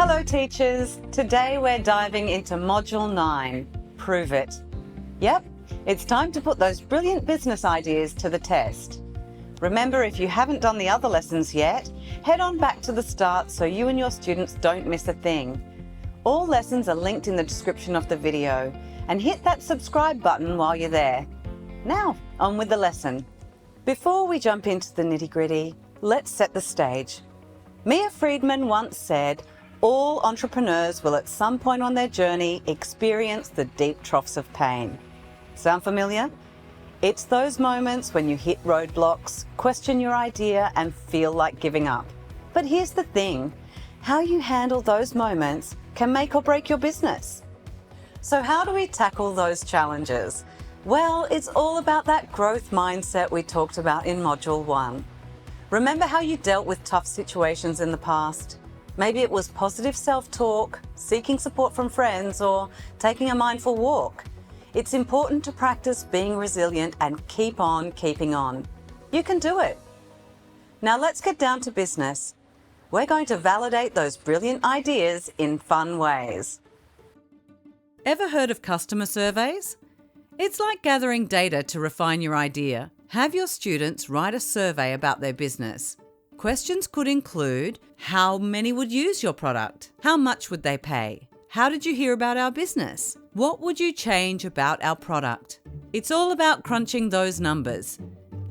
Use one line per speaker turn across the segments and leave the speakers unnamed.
Hello teachers, today we're diving into Module 9, Prove It. Yep, it's time to put those brilliant business ideas to the test. Remember, if you haven't done the other lessons yet, head on back to the start so you and your students don't miss a thing. All lessons are linked in the description of the video, and hit that subscribe button while you're there. Now, on with the lesson. Before we jump into the nitty-gritty, let's set the stage. Mia Friedman once said, all entrepreneurs will at some point on their journey experience the deep troughs of pain. Sound familiar? It's those moments when you hit roadblocks, question your idea, and feel like giving up. But here's the thing, how you handle those moments can make or break your business. So how do we tackle those challenges? Well, it's all about that growth mindset we talked about in Module 1. Remember how you dealt with tough situations in the past? Maybe it was positive self-talk, seeking support from friends, or taking a mindful walk. It's important to practice being resilient and keep on keeping on. You can do it. Now let's get down to business. We're going to validate those brilliant ideas in fun ways.
Ever heard of customer surveys? It's like gathering data to refine your idea. Have your students write a survey about their business. Questions could include, how many would use your product? How much would they pay? How did you hear about our business? What would you change about our product? It's all about crunching those numbers.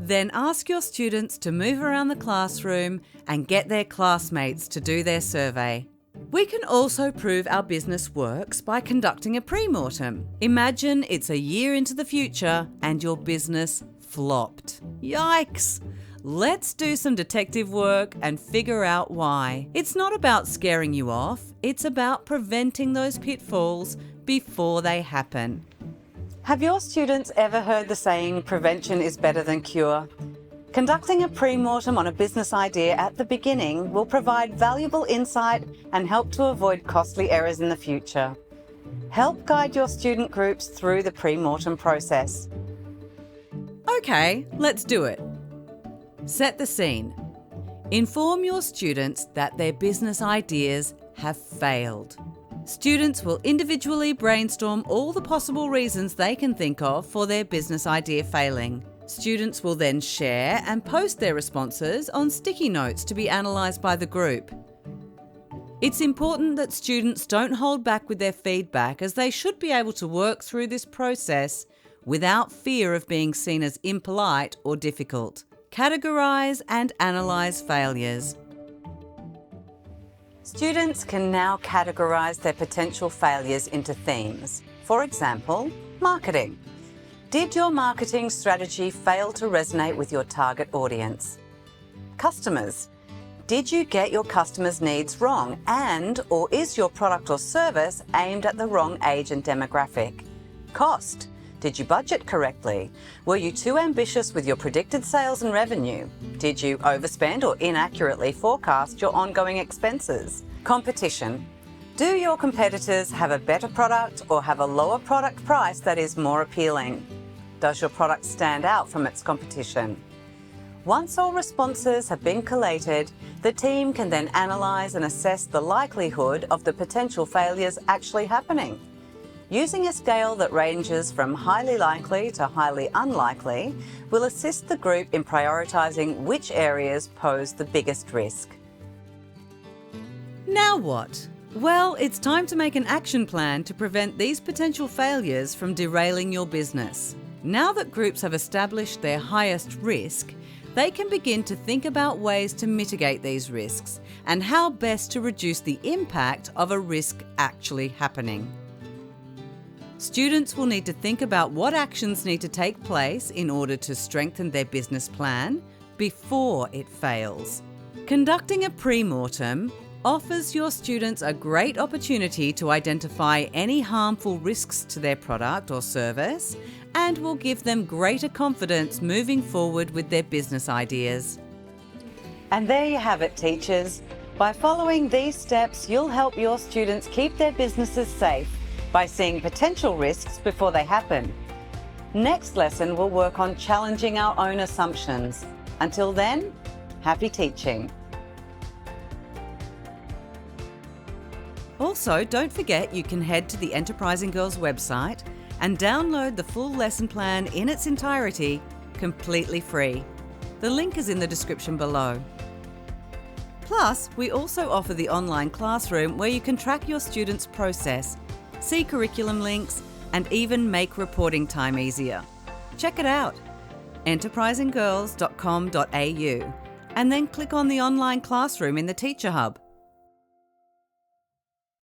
Then ask your students to move around the classroom and get their classmates to do their survey. We can also prove our business works by conducting a pre-mortem. Imagine it's a year into the future and your business flopped. Yikes! Let's do some detective work and figure out why. It's not about scaring you off, it's about preventing those pitfalls before they happen.
Have your students ever heard the saying, prevention is better than cure? Conducting a pre-mortem on a business idea at the beginning will provide valuable insight and help to avoid costly errors in the future. Help guide your student groups through the pre-mortem process.
Okay, let's do it. Set the scene. Inform your students that their business ideas have failed. Students will individually brainstorm all the possible reasons they can think of for their business idea failing. Students will then share and post their responses on sticky notes to be analysed by the group. It's important that students don't hold back with their feedback, as they should be able to work through this process without fear of being seen as impolite or difficult. Categorise and analyse failures.
Students can now categorise their potential failures into themes. For example, marketing. Did your marketing strategy fail to resonate with your target audience? Customers. Did you get your customers' needs wrong, or is your product or service aimed at the wrong age and demographic? Cost. Did you budget correctly? Were you too ambitious with your predicted sales and revenue? Did you overspend or inaccurately forecast your ongoing expenses? Competition. Do your competitors have a better product or have a lower product price that is more appealing? Does your product stand out from its competition? Once all responses have been collated, the team can then analyse and assess the likelihood of the potential failures actually happening. Using a scale that ranges from highly likely to highly unlikely will assist the group in prioritising which areas pose the biggest risk.
Now what? Well, it's time to make an action plan to prevent these potential failures from derailing your business. Now that groups have established their highest risk, they can begin to think about ways to mitigate these risks and how best to reduce the impact of a risk actually happening. Students will need to think about what actions need to take place in order to strengthen their business plan before it fails. Conducting a pre-mortem offers your students a great opportunity to identify any harmful risks to their product or service, and will give them greater confidence moving forward with their business ideas.
And there you have it, teachers. By following these steps, you'll help your students keep their businesses safe by seeing potential risks before they happen. Next lesson, we'll work on challenging our own assumptions. Until then, happy teaching.
Also, don't forget you can head to the Enterprising Girls website and download the full lesson plan in its entirety, completely free. The link is in the description below. Plus, we also offer the online classroom where you can track your students' process, see curriculum links, and even make reporting time easier. Check it out, enterprisinggirls.com.au, and then click on the online classroom in the Teacher Hub.